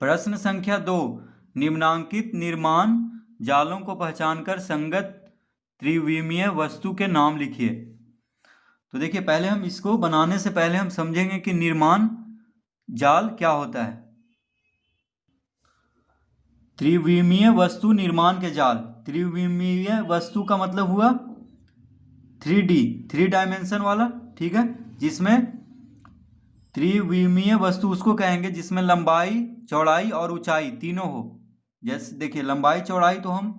प्रश्न संख्या 2, निम्नांकित निर्माण जालों को पहचानकर संगत त्रिविमीय वस्तु के नाम लिखिए। तो देखिए, पहले हम इसको बनाने से पहले हम समझेंगे कि निर्माण जाल क्या होता है। त्रिविमीय वस्तु निर्माण के जाल। त्रिविमीय वस्तु का मतलब हुआ 3D, 3 डायमेंशन वाला, ठीक है, जिसमें त्रिविमीय वस्तु उसको कहेंगे जिसमें लंबाई, चौड़ाई और ऊंचाई तीनों हो। जैसे देखिए, लंबाई चौड़ाई तो हम,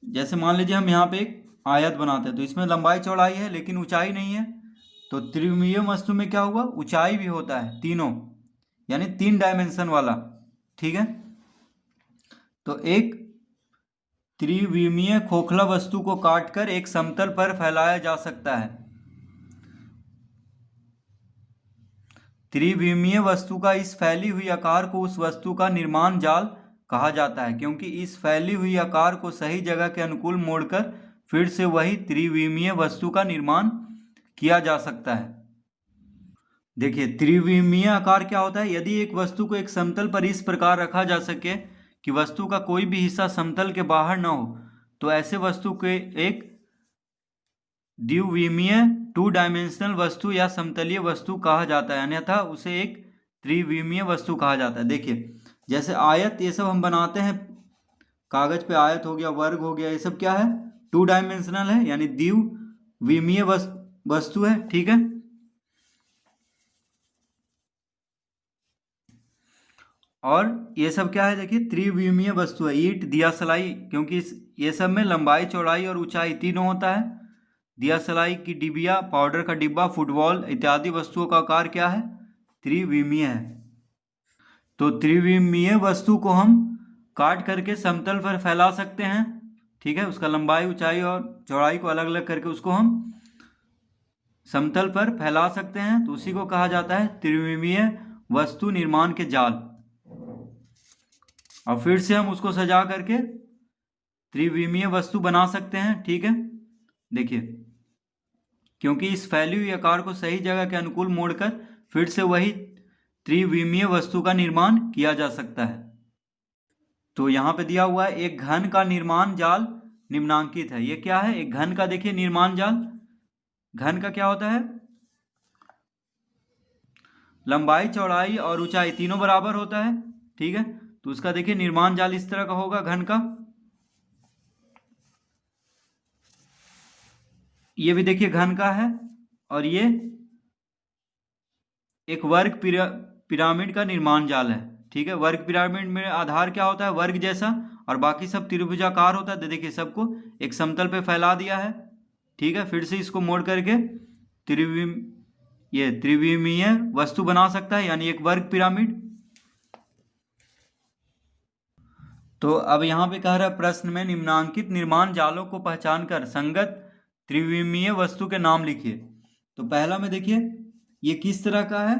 जैसे मान लीजिए हम यहाँ पे एक आयत बनाते हैं तो इसमें लंबाई चौड़ाई है लेकिन ऊंचाई नहीं है। तो त्रिविमीय वस्तु में क्या हुआ, ऊंचाई भी होता है तीनों, यानी 3 डायमेंशन वाला, ठीक है। तो एक त्रिविमीय खोखला वस्तु को काटकर एक समतल पर फैलाया जा सकता है। त्रिविमीय वस्तु का इस फैली हुई आकार को उस वस्तु का निर्माण जाल कहा जाता है, क्योंकि इस फैली हुई आकार को सही जगह के अनुकूल मोड़कर फिर से वही त्रिविमीय वस्तु का निर्माण किया जा सकता है। देखिए, त्रिविमीय आकार क्या होता है, यदि एक वस्तु को एक समतल पर इस प्रकार रखा जा सके कि वस्तु का कोई भी हिस्सा समतल के बाहर न हो, तो ऐसे वस्तु के एक द्विविमीय 2 डायमेंशनल वस्तु या समतलीय वस्तु कहा जाता है, अन्यथा उसे एक त्रिविमीय वस्तु कहा जाता है। देखिए, जैसे आयत ये सब हम बनाते हैं, कागज पे आयत हो गया, वर्ग हो गया, ये सब क्या है, 2 डायमेंशनल है, यानी द्विविमीय वस्तु है, ठीक है। और ये सब क्या है, देखिए त्रिविमीय वस्तु है, ईंट, दिया सलाई, क्योंकि ये सब में लंबाई, चौड़ाई और ऊंचाई तीनों होता है। दिया सलाई की डिबिया, पाउडर का डिब्बा, फुटबॉल इत्यादि वस्तुओं का आकार क्या है, त्रिविमीय है। तो त्रिविमीय वस्तु को हम काट करके समतल पर फैला सकते हैं, ठीक है। उसका लंबाई, ऊंचाई और चौड़ाई को अलग अलग करके उसको हम समतल पर फैला सकते हैं, तो उसी को कहा जाता है त्रिविमीय वस्तु निर्माण के जाल। और फिर से हम उसको सजा करके त्रिविमीय वस्तु बना सकते हैं, ठीक है। देखिए, क्योंकि इस फैली हुई आकार को सही जगह के अनुकूल मोड़कर फिर से वही त्रिविमीय वस्तु का निर्माण किया जा सकता है। तो यहाँ पे दिया हुआ है, एक घन का निर्माण जाल निम्नांकित है। ये क्या है, एक घन का, देखिए निर्माण जाल। घन का क्या होता है, लंबाई, चौड़ाई और ऊंचाई तीनों बराबर होता है, ठीक है। तो उसका देखिए निर्माण जाल इस तरह का होगा घन का। ये भी देखिए घन का है, और ये एक वर्ग पिरामिड का निर्माण जाल है, ठीक है। वर्ग पिरामिड में आधार क्या होता है, वर्ग जैसा, और बाकी सब त्रिभुजाकार होता है। तो देखिए, सबको एक समतल पे फैला दिया है, ठीक है। फिर से इसको मोड़ करके त्रिविमीय वस्तु बना सकता है, यानी एक वर्ग पिरामिड। तो अब यहाँ पे कह रहा है प्रश्न में, निम्नांकित निर्माण जालों को पहचानकर संगत त्रिविमीय वस्तु के नाम लिखिए। तो पहला में देखिए, ये किस तरह का है,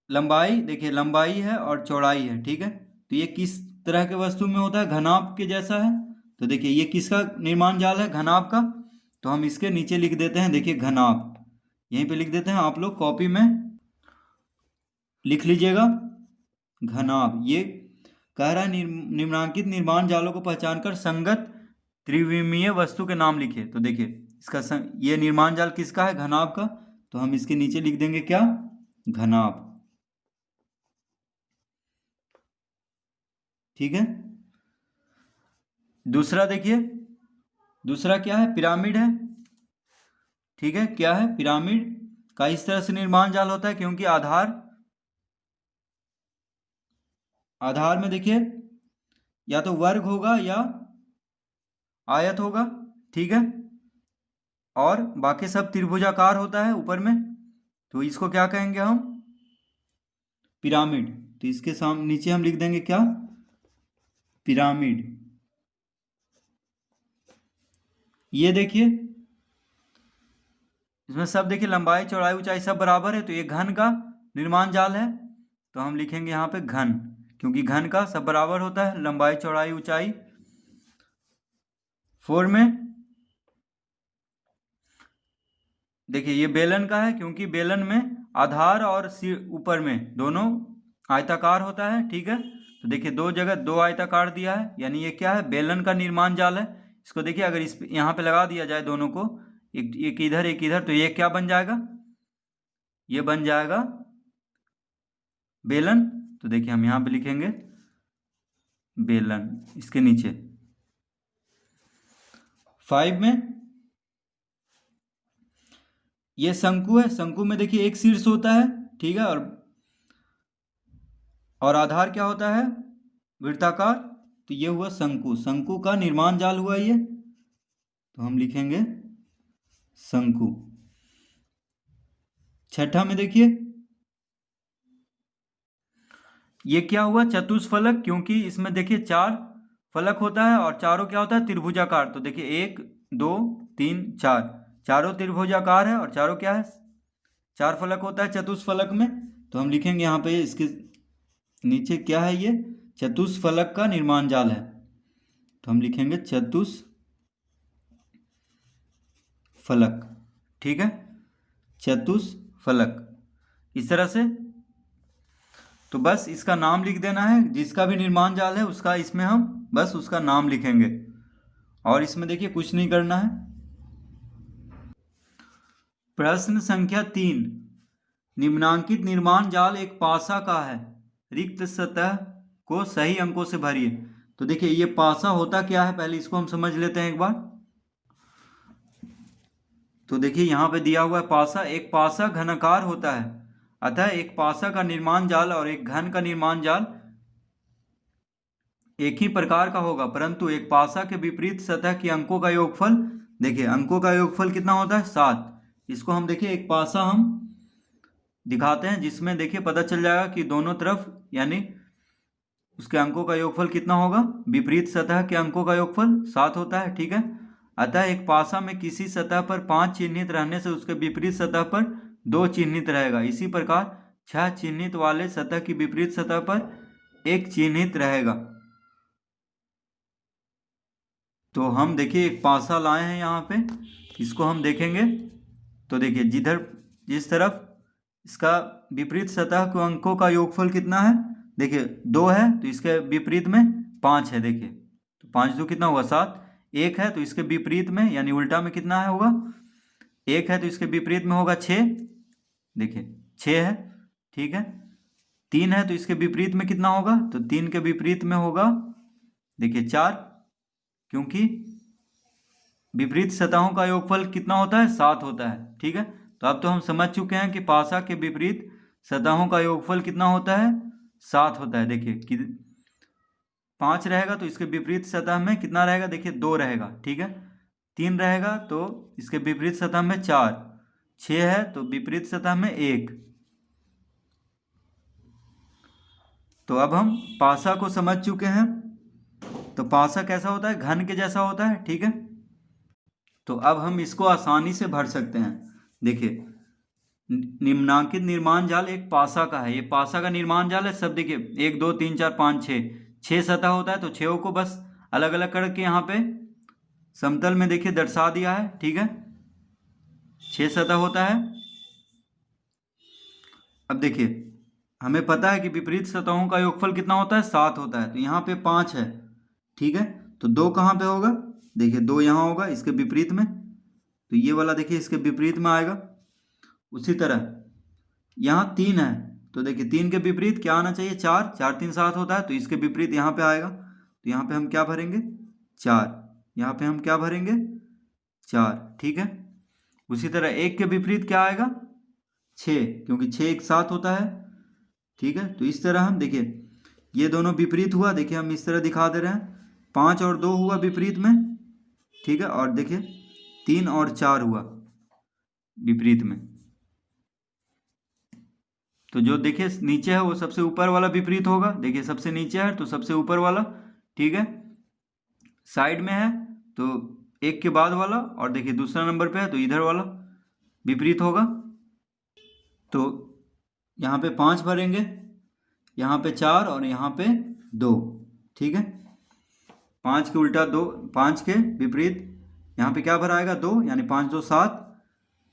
लंबाई, देखिए लंबाई है और चौड़ाई है, ठीक है। तो ये किस तरह के वस्तु में होता है, घनाभ के जैसा है। तो देखिए, ये किसका निर्माण जाल है, घनाभ का। तो हम इसके नीचे लिख देते हैं, देखिए घनाभ, यहीं पे लिख देते हैं, आप लोग कॉपी में लिख लीजिएगा घनाभ। ये कह रहा है निम्नांकित निर्माण जालों को पहचानकर संगत त्रिविमीय वस्तु के नाम लिखिए। तो देखिए, इसका ये निर्माण जाल किसका है, घनाभ का। तो हम इसके नीचे लिख देंगे क्या, घनाभ, ठीक है। दूसरा देखिए, दूसरा क्या है, पिरामिड है, ठीक है। क्या है, पिरामिड का इस तरह से निर्माण जाल होता है, क्योंकि आधार में देखिए या तो वर्ग होगा या आयत होगा, ठीक है। और बाकी सब त्रिभुजाकार होता है ऊपर में, तो इसको क्या कहेंगे हम, पिरामिड। तो इसके सामने नीचे हम लिख देंगे क्या, पिरामिड। ये देखिए, इसमें सब देखिए लंबाई, चौड़ाई, ऊंचाई सब बराबर है, तो ये घन का निर्माण जाल है। तो हम लिखेंगे यहाँ पे घन, क्योंकि घन का सब बराबर होता है, लंबाई, चौड़ाई, ऊंचाई। 4 में देखिए, ये बेलन का है, क्योंकि बेलन में आधार और सिर ऊपर में दोनों आयताकार होता है, ठीक है। तो देखिए दो जगह दो आयताकार दिया है, यानी ये क्या है, बेलन का निर्माण जाल है। इसको देखिए अगर इस यहाँ पे लगा दिया जाए दोनों को, एक इधर एक इधर, तो ये क्या बन जाएगा, ये बन जाएगा बेलन। तो देखिए हम यहाँ पे लिखेंगे बेलन, इसके नीचे। 5 में ये शंकु है, शंकु में देखिए एक शीर्ष होता है, ठीक है, और आधार क्या होता है, वृत्ताकार। तो ये हुआ शंकु, शंकु का निर्माण जाल हुआ ये, तो हम लिखेंगे शंकु। 6 में देखिए ये क्या हुआ, चतुष्फलक, क्योंकि इसमें देखिए 4 फलक होता है और चारों क्या होता है, त्रिभुजाकार। तो देखिए 1 2 3 4, चारों त्रिभुजाकार है और चारों क्या है, 4 फलक होता है चतुष्फलक में। तो हम लिखेंगे यहाँ पे इसके नीचे क्या है, ये चतुष्फलक का निर्माण जाल है, तो हम लिखेंगे चतुष्फलक, ठीक है, चतुष्फलक, इस तरह से। तो बस इसका नाम लिख देना है, जिसका भी निर्माण जाल है उसका, इसमें हम बस उसका नाम लिखेंगे, और इसमें देखिए कुछ नहीं करना है। प्रश्न संख्या 3, निम्नांकित निर्माण जाल एक पासा का है, रिक्त सतह को सही अंकों से भरिए। तो देखिए ये पासा होता क्या है, पहले इसको हम समझ लेते हैं एक बार। तो देखिए यहाँ पे दिया हुआ है पासा, एक पासा घनाकार होता है, अतः एक पासा का निर्माण जाल और एक घन का निर्माण जाल एक ही प्रकार का होगा, परंतु एक पासा के विपरीत सतह के अंकों का योगफल, देखिए अंकों का योगफल कितना होता है, 7। इसको हम देखिए एक पासा हम दिखाते हैं, जिसमें देखिए पता चल जाएगा कि दोनों तरफ यानी उसके अंकों का योगफल कितना होगा, विपरीत सतह के अंकों का योगफल 7 होता है, ठीक है। अतः एक पासा में किसी सतह पर 5 चिन्हित रहने से उसके विपरीत सतह पर 2 चिन्हित रहेगा, इसी प्रकार 6 चिन्हित वाले सतह की विपरीत सतह पर 1 चिन्हित रहेगा। तो हम देखिए एक पासा लाए हैं यहाँ पे, इसको हम देखेंगे। तो देखिए जिस तरफ इसका विपरीत सतह के अंकों का योगफल कितना है, देखिए 2 है तो इसके विपरीत में 5 है, देखिए तो 5 2 कितना हुआ 7। 1 है तो इसके विपरीत में यानी उल्टा में कितना है होगा, 1 है तो इसके विपरीत में होगा 6, देखिए 6 है, ठीक है। 3 है तो इसके विपरीत में कितना होगा, तो 3 के विपरीत में होगा देखिए 4, क्योंकि विपरीत सतहों का योगफल कितना होता है, 7 होता है, ठीक है। तो अब तो हम समझ चुके हैं कि पासा के विपरीत सतहों का योगफल कितना होता है, 7 होता है। देखिए कि 5 रहेगा तो इसके विपरीत सतह में कितना रहेगा, देखिए 2 रहेगा, ठीक है। 3 रहेगा तो इसके विपरीत सतह में 4, 6 है तो विपरीत सतह में 1। तो अब हम पासा को समझ चुके हैं। तो पासा कैसा होता है, घन के जैसा होता है, ठीक है। तो अब हम इसको आसानी से भर सकते हैं। देखिए निम्नांकित निर्माण जाल एक पासा का है, ये पासा का निर्माण जाल है, सब देखिए 1 2 3 4 5 6 सतह होता है, तो 6 को बस अलग अलग करके यहाँ पे समतल में देखिए दर्शा दिया है, ठीक है, 6 सतह होता है। अब देखिए हमें पता है कि विपरीत सतहों का योगफल कितना होता है, 7 होता है, तो यहाँ पे 5 है, ठीक है। तो 2 कहाँ पे होगा, देखिए 2 यहाँ होगा इसके विपरीत में, तो ये वाला देखिए इसके विपरीत में आएगा। उसी तरह यहाँ 3 है तो देखिए 3 के विपरीत क्या आना चाहिए, 4, 4 3 7 होता है, तो इसके विपरीत यहाँ पे आएगा, तो यहाँ पे हम क्या भरेंगे 4, यहाँ पे हम क्या भरेंगे 4, ठीक है। उसी तरह 1 के विपरीत क्या आएगा 6, क्योंकि 6 एक साथ होता है, ठीक है। तो इस तरह हम देखिए ये दोनों विपरीत हुआ, देखिए हम इस तरह दिखा दे रहे हैं, 5 और 2 हुआ विपरीत में, ठीक है, और देखिए 3 और 4 हुआ विपरीत में। तो जो देखिए नीचे है वो सबसे ऊपर वाला विपरीत होगा, देखिए सबसे नीचे है तो सबसे ऊपर वाला, ठीक है। साइड में है तो एक के बाद वाला, और देखिए दूसरा नंबर पे है तो इधर वाला विपरीत होगा। तो यहाँ पे 5 भरेंगे, यहाँ पे 4 और यहाँ पे 2, ठीक है। 5 के उल्टा 2, 5 के विपरीत यहाँ पे क्या भराएगा 2, यानी 5 2 7,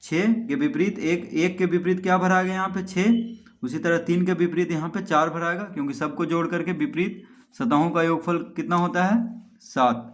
6 के विपरीत एक के विपरीत क्या भरा गया यहाँ पे 6। उसी तरह 3 के विपरीत यहाँ पे 4 भराएगा, क्योंकि सबको जोड़ करके विपरीत सतहों का योगफल कितना होता है 7।